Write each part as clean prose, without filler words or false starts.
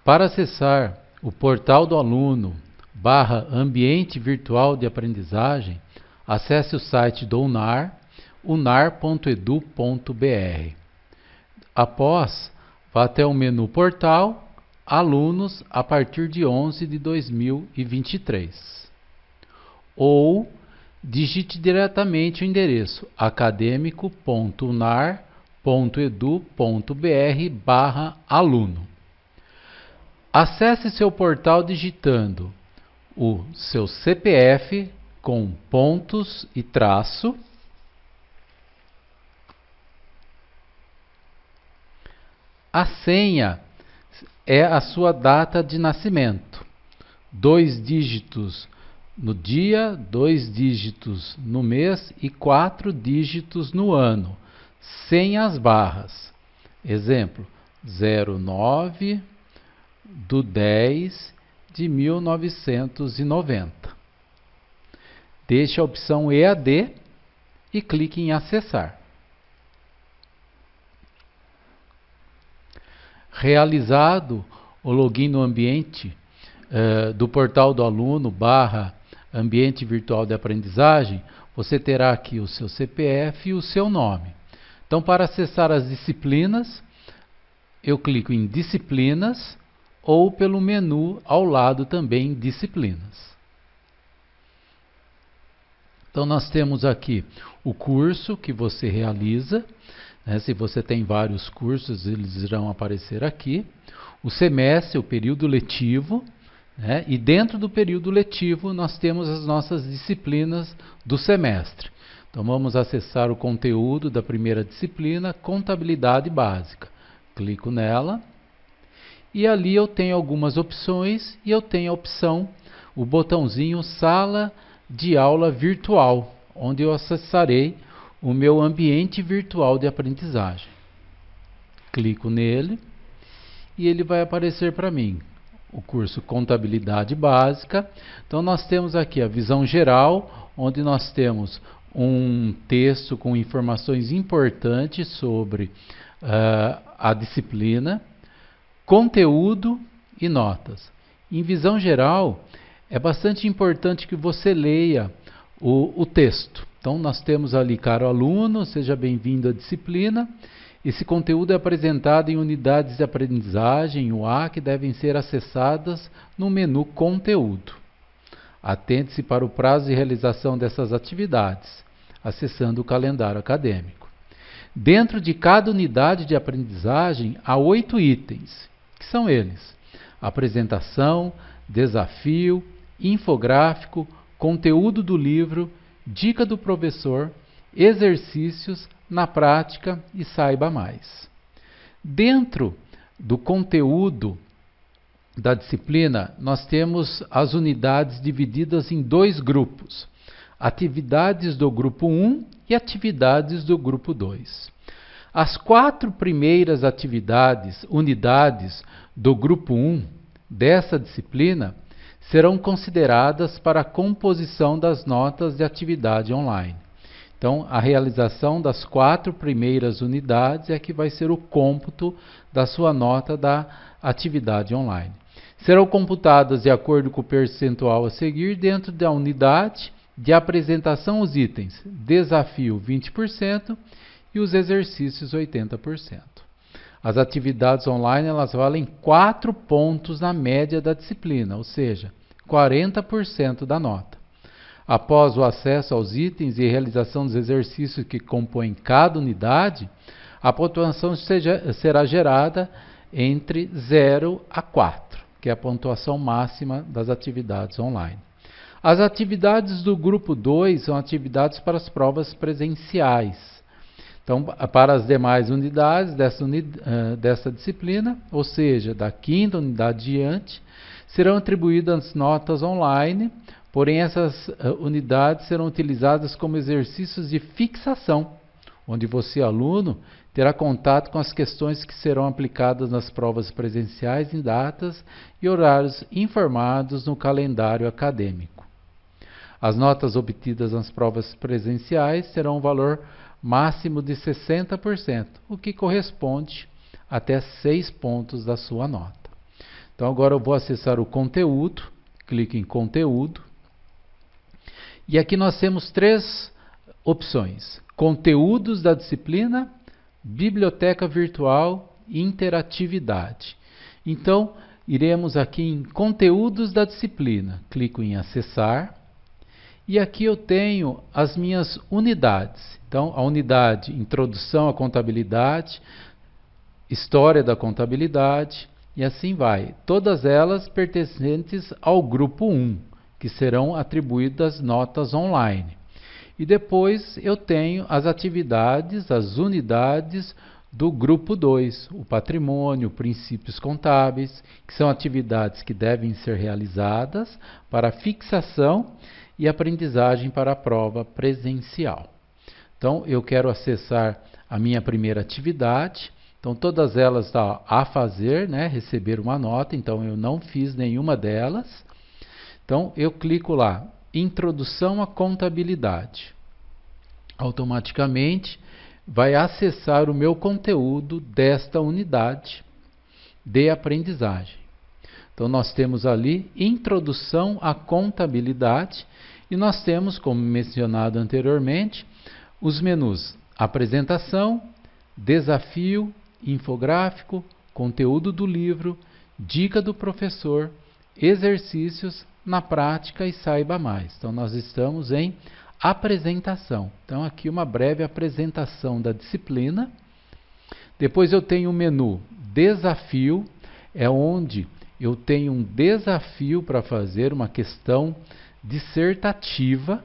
Para acessar o portal do aluno /ambiente virtual de aprendizagem, acesse o site do UNAR, unar.edu.br. Após, vá até o menu Portal, Alunos a partir de 11 de 2023. Ou digite diretamente o endereço academico.unar.edu.br/aluno. Acesse seu portal digitando o seu CPF com pontos e traço, a senha é a sua data de nascimento, 2 dígitos no dia, 2 dígitos no mês e 4 dígitos no ano, sem as barras. Exemplo, 09/10/1990. Deixe a opção EAD e clique em acessar. Realizado o login no ambiente do portal do aluno /ambiente virtual de aprendizagem, você terá aqui o seu CPF e o seu nome. Então, para acessar as disciplinas, eu clico em disciplinas ou pelo menu ao lado também disciplinas. Então, nós temos aqui o curso que você realiza. Se você tem vários cursos, eles irão aparecer aqui. O semestre, o período letivo, e dentro do período letivo nós temos as nossas disciplinas do semestre. Então vamos acessar o conteúdo da primeira disciplina, Contabilidade Básica. Clico nela e ali eu tenho algumas opções e eu tenho a opção, o botãozinho Sala de Aula Virtual, onde eu acessarei o meu ambiente virtual de aprendizagem. Clico nele e ele vai aparecer para mim o curso Contabilidade Básica. Então nós temos aqui a visão geral, onde nós temos um texto com informações importantes sobre a disciplina, conteúdo e notas. Em visão geral, é bastante importante que você leia o texto. Então, nós temos ali, caro aluno, seja bem-vindo à disciplina. Esse conteúdo é apresentado em unidades de aprendizagem, UA, que devem ser acessadas no menu Conteúdo. Atente-se para o prazo de realização dessas atividades, acessando o calendário acadêmico. Dentro de cada unidade de aprendizagem, há 8 itens, que são eles: apresentação, desafio, infográfico, conteúdo do livro, dica do professor, exercícios, na prática e saiba mais. Dentro do conteúdo da disciplina, nós temos as unidades divididas em 2 grupos: atividades do grupo 1 e atividades do grupo 2. As 4 primeiras unidades do grupo 1 dessa disciplina serão consideradas para a composição das notas de atividade online. Então, a realização das 4 primeiras unidades é que vai ser o cômputo da sua nota da atividade online. Serão computadas de acordo com o percentual a seguir dentro da unidade de apresentação os itens desafio 20% e os exercícios 80%. As atividades online elas valem 4 pontos na média da disciplina, ou seja, 40% da nota. Após o acesso aos itens e realização dos exercícios que compõem cada unidade, a pontuação será gerada entre 0 a 4, que é a pontuação máxima das atividades online. As atividades do grupo 2 são atividades para as provas presenciais. Então, para as demais unidades dessa disciplina, ou seja, da 5ª unidade diante, serão atribuídas notas online, porém essas unidades serão utilizadas como exercícios de fixação, onde você, aluno, terá contato com as questões que serão aplicadas nas provas presenciais em datas e horários informados no calendário acadêmico. As notas obtidas nas provas presenciais terão um valor máximo de 60%, o que corresponde até 6 pontos da sua nota. Então agora eu vou acessar o conteúdo, clico em conteúdo, e aqui nós temos 3 opções: conteúdos da disciplina, biblioteca virtual e interatividade. Então, iremos aqui em conteúdos da disciplina, clico em acessar, e aqui eu tenho as minhas unidades. Então, a unidade Introdução à Contabilidade, História da Contabilidade, e assim vai. Todas elas pertencentes ao grupo 1, que serão atribuídas notas online. E depois eu tenho as atividades, as unidades do grupo 2, o patrimônio, princípios contábeis, que são atividades que devem ser realizadas para fixação e aprendizagem para a prova presencial. Então, eu quero acessar a minha primeira atividade. Então, todas elas estão a fazer, né, receber uma nota. Então, eu não fiz nenhuma delas. Então, eu clico lá, Introdução à Contabilidade. Automaticamente, vai acessar o meu conteúdo desta unidade de aprendizagem. Então, nós temos ali Introdução à Contabilidade e nós temos, como mencionado anteriormente, os menus Apresentação, Desafio, Infográfico, Conteúdo do livro, Dica do professor, Exercícios, Na prática e saiba mais. Então, nós estamos em apresentação. Então, aqui uma breve apresentação da disciplina. Depois eu tenho o menu Desafio, é onde eu tenho um desafio para fazer uma questão dissertativa.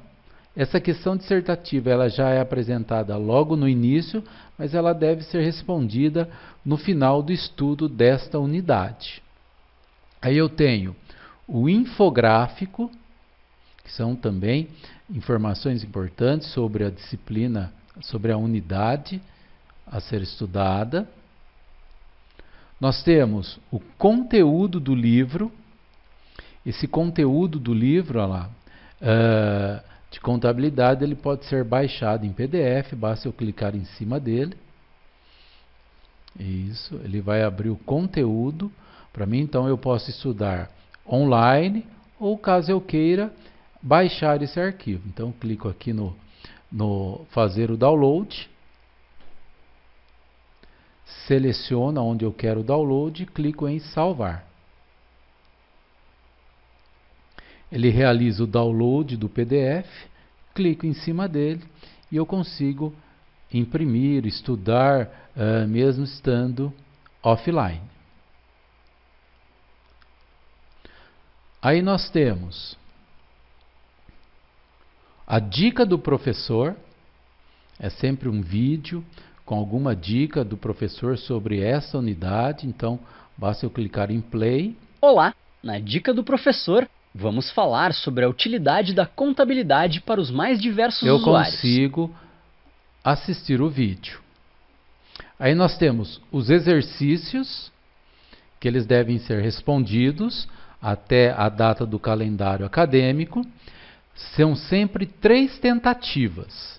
Essa questão dissertativa ela já é apresentada logo no início, mas ela deve ser respondida no final do estudo desta unidade. Aí eu tenho o infográfico, que são também informações importantes sobre a disciplina, sobre a unidade a ser estudada. Nós temos o conteúdo do livro. Esse conteúdo do livro, olha lá, de contabilidade, ele pode ser baixado em PDF, basta eu clicar em cima dele. Isso, ele vai abrir o conteúdo para mim, então eu posso estudar online ou, caso eu queira, baixar esse arquivo. Então, clico aqui no fazer o download, seleciono onde eu quero o download e clico em salvar. Ele realiza o download do PDF, clico em cima dele e eu consigo imprimir, estudar, mesmo estando offline. Aí nós temos a dica do professor, é sempre um vídeo com alguma dica do professor sobre essa unidade, então basta eu clicar em play. Olá, na dica do professor, vamos falar sobre a utilidade da contabilidade para os mais diversos usuários. Eu consigo assistir o vídeo. Aí nós temos os exercícios, que eles devem ser respondidos até a data do calendário acadêmico. São sempre 3 tentativas,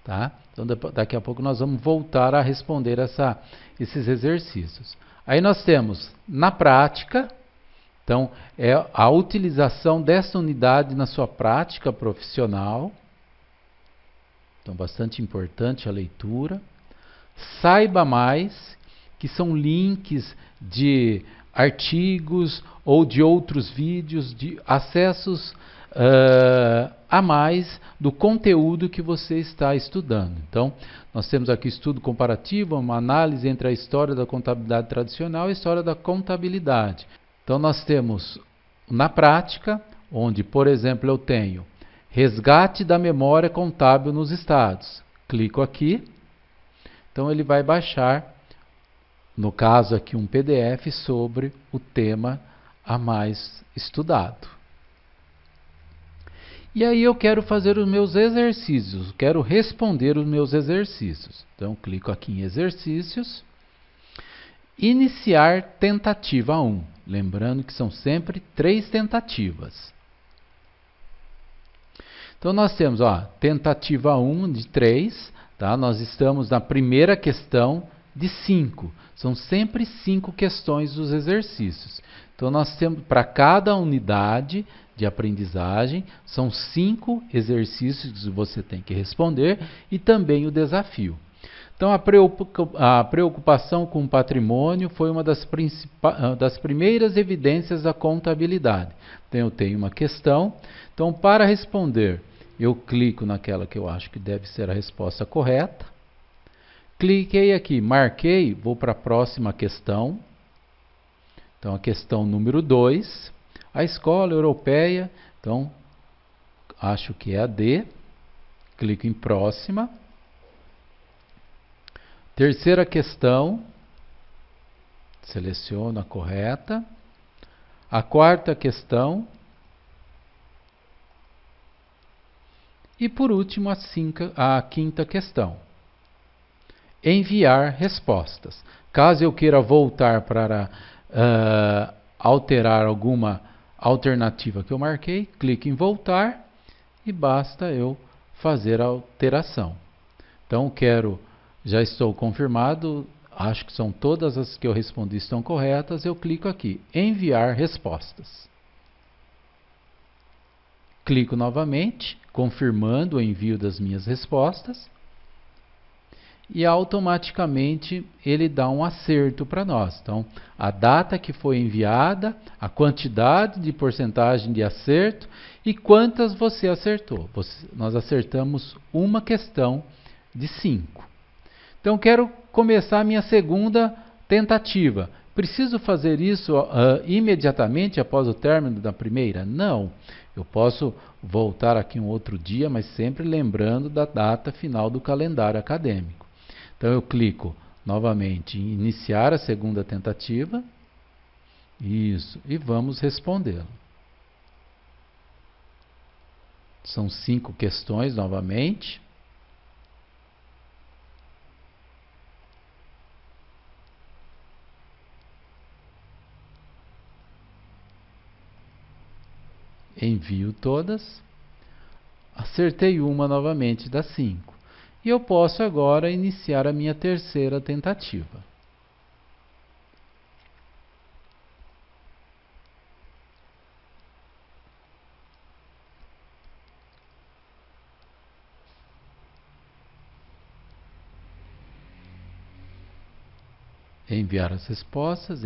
tá? Então daqui a pouco nós vamos voltar a responder esses exercícios. Aí nós temos na prática, então é a utilização dessa unidade na sua prática profissional. Então bastante importante a leitura. Saiba mais, que são links de artigos ou de outros vídeos, de acessos a mais do conteúdo que você está estudando. Então, nós temos aqui estudo comparativo, uma análise entre a história da contabilidade tradicional e a história da contabilidade. Então, nós temos na prática, onde, por exemplo, eu tenho resgate da memória contábil nos estados. Clico aqui, então ele vai baixar, no caso aqui, um PDF sobre o tema a mais estudado. E aí eu quero fazer os meus exercícios, quero responder os meus exercícios. Então, clico aqui em exercícios. Iniciar tentativa 1. Lembrando que são sempre 3 tentativas. Então, nós temos tentativa 1 de 3. Tá? Nós estamos na primeira questão de 5. São sempre 5 questões dos exercícios. Então, nós temos, para cada unidade de aprendizagem, são 5 exercícios que você tem que responder e também o desafio. Então, a preocupação com o patrimônio foi uma das primeiras evidências da contabilidade. Então, eu tenho uma questão. Então, para responder, eu clico naquela que eu acho que deve ser a resposta correta. Cliquei aqui, marquei, vou para a próxima questão. Então, a questão número 2. A escola europeia, então, acho que é a D. Clico em próxima. Terceira questão, seleciono a correta. A quarta questão. E por último, a quinta questão. Enviar respostas. Caso eu queira voltar para alterar alguma alternativa que eu marquei, clique em voltar e basta eu fazer a alteração. Então, já estou confirmado, acho que são todas as que eu respondi estão corretas, eu clico aqui, enviar respostas. Clico novamente, confirmando o envio das minhas respostas, e automaticamente ele dá um acerto para nós. Então, a data que foi enviada, a quantidade de porcentagem de acerto e quantas você acertou. Nós acertamos uma questão de 5. Então, quero começar a minha segunda tentativa. Preciso fazer isso imediatamente após o término da primeira? Não. Eu posso voltar aqui um outro dia, mas sempre lembrando da data final do calendário acadêmico. Então, eu clico novamente em iniciar a segunda tentativa. Isso. E vamos respondê-lo. São 5 questões novamente. Envio todas, acertei uma novamente das 5. E eu posso agora iniciar a minha terceira tentativa. Enviar as respostas,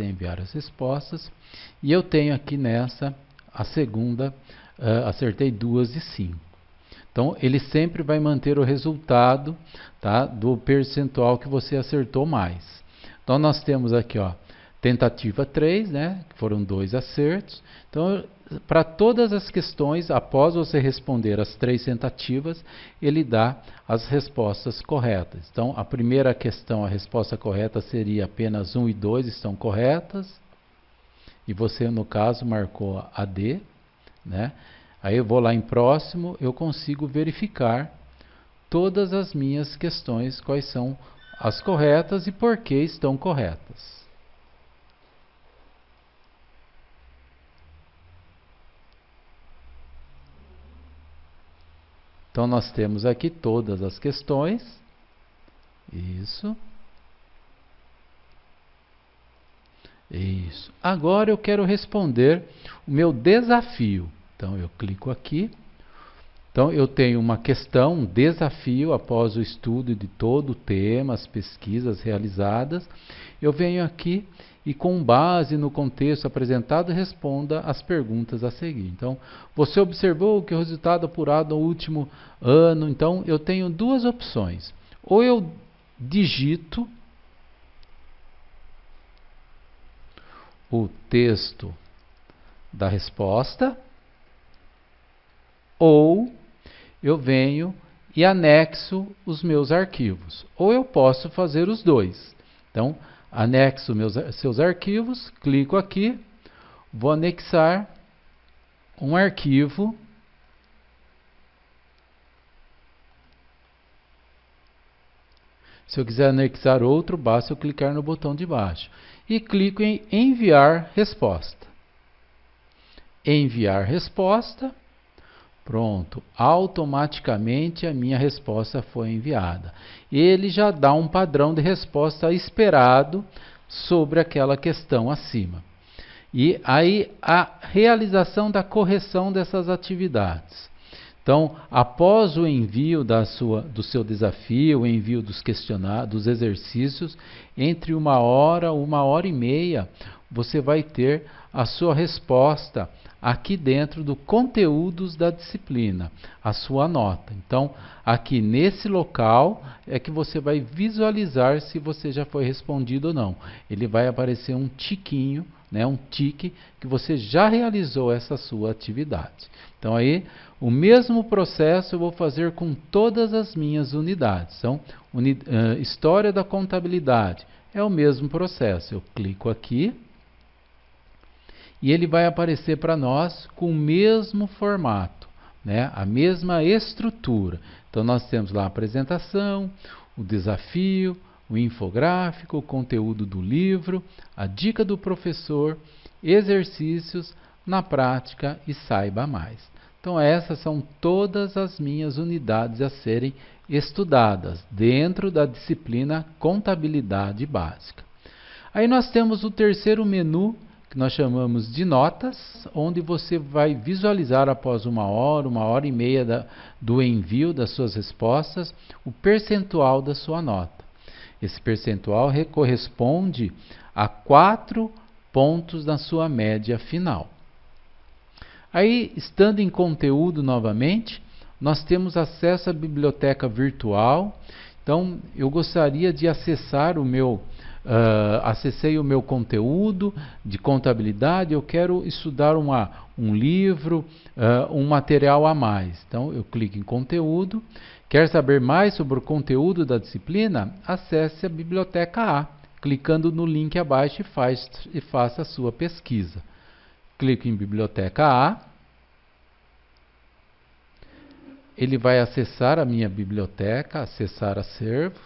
e eu tenho aqui nessa a segunda, acertei 2 de 5. Então, ele sempre vai manter o resultado, tá, do percentual que você acertou mais. Então, nós temos aqui, ó, tentativa 3, né, que foram 2 acertos. Então, para todas as questões, após você responder as 3 tentativas, ele dá as respostas corretas. Então, a primeira questão, a resposta correta seria apenas 1 e 2 estão corretas. E você, no caso, marcou a D, né? Aí eu vou lá em próximo, eu consigo verificar todas as minhas questões, quais são as corretas e por que estão corretas. Então, nós temos aqui todas as questões. Isso. Isso. Agora eu quero responder o meu desafio. Então, eu clico aqui. Então, eu tenho uma questão, um desafio após o estudo de todo o tema, as pesquisas realizadas. Eu venho aqui e, com base no contexto apresentado, responda as perguntas a seguir. Então, você observou que o resultado apurado no último ano. Então, eu tenho 2 opções. Ou eu digito o texto da resposta, ou eu venho e anexo os meus arquivos. Ou eu posso fazer os 2. Então, anexo seus arquivos, clico aqui, vou anexar um arquivo. Se eu quiser anexar outro, basta eu clicar no botão de baixo. E clico em enviar resposta. Enviar resposta. Pronto, automaticamente a minha resposta foi enviada. Ele já dá um padrão de resposta esperado sobre aquela questão acima. E aí a realização da correção dessas atividades. Então, após o envio do seu desafio, o envio dos questionários, dos exercícios, entre 1 hora, 1 hora e meia, você vai ter a sua resposta aqui dentro do conteúdos da disciplina, a sua nota. Então, aqui nesse local é que você vai visualizar se você já foi respondido ou não. Ele vai aparecer um tiquinho, né, um tique, que você já realizou essa sua atividade. Então, aí, o mesmo processo eu vou fazer com todas as minhas unidades. Então, história da contabilidade é o mesmo processo. Eu clico aqui e ele vai aparecer para nós com o mesmo formato, né? A mesma estrutura. Então, nós temos lá a apresentação, o desafio, o infográfico, o conteúdo do livro, a dica do professor, exercícios, na prática e saiba mais. Então, essas são todas as minhas unidades a serem estudadas dentro da disciplina Contabilidade Básica. Aí nós temos o terceiro menu, que nós chamamos de notas, onde você vai visualizar após 1 hora, 1 hora e meia do envio das suas respostas, o percentual da sua nota. Esse percentual corresponde a 4 pontos na sua média final. Aí, estando em conteúdo novamente, nós temos acesso à biblioteca virtual. Então, eu gostaria de acessar acessei o meu conteúdo de contabilidade, eu quero estudar um livro, um material a mais. Então, eu clico em conteúdo. Quer saber mais sobre o conteúdo da disciplina? Acesse a biblioteca A, clicando no link abaixo e faça a sua pesquisa. Clico em biblioteca A. Ele vai acessar a minha biblioteca, acessar acervo.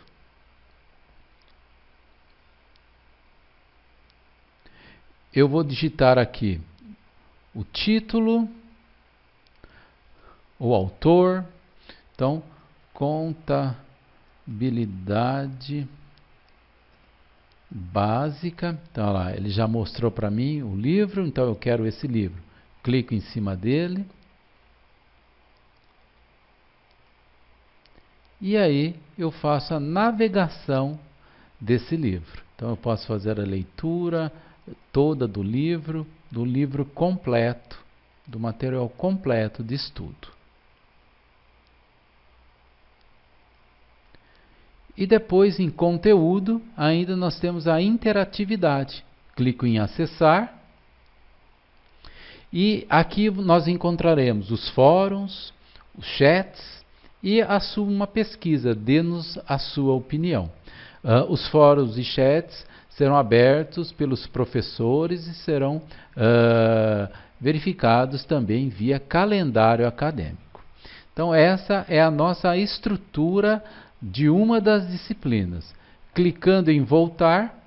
Eu vou digitar aqui o título, o autor. Então, contabilidade básica. Então, olha lá, ele já mostrou para mim o livro, então eu quero esse livro. Clico em cima dele. E aí eu faço a navegação desse livro. Então eu posso fazer a leitura toda do livro completo, do material completo de estudo. E depois em conteúdo, ainda nós temos a interatividade. Clico em acessar. E aqui nós encontraremos os fóruns, os chats e uma pesquisa. Dê-nos a sua opinião. Os fóruns e chats serão abertos pelos professores e serão verificados também via calendário acadêmico. Então, essa é a nossa estrutura de uma das disciplinas. Clicando em voltar,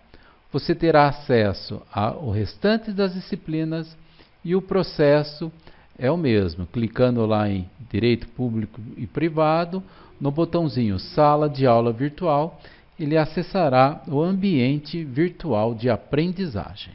você terá acesso ao restante das disciplinas e o processo é o mesmo. Clicando lá em Direito Público e Privado, no botãozinho Sala de Aula Virtual, ele acessará o ambiente virtual de aprendizagem.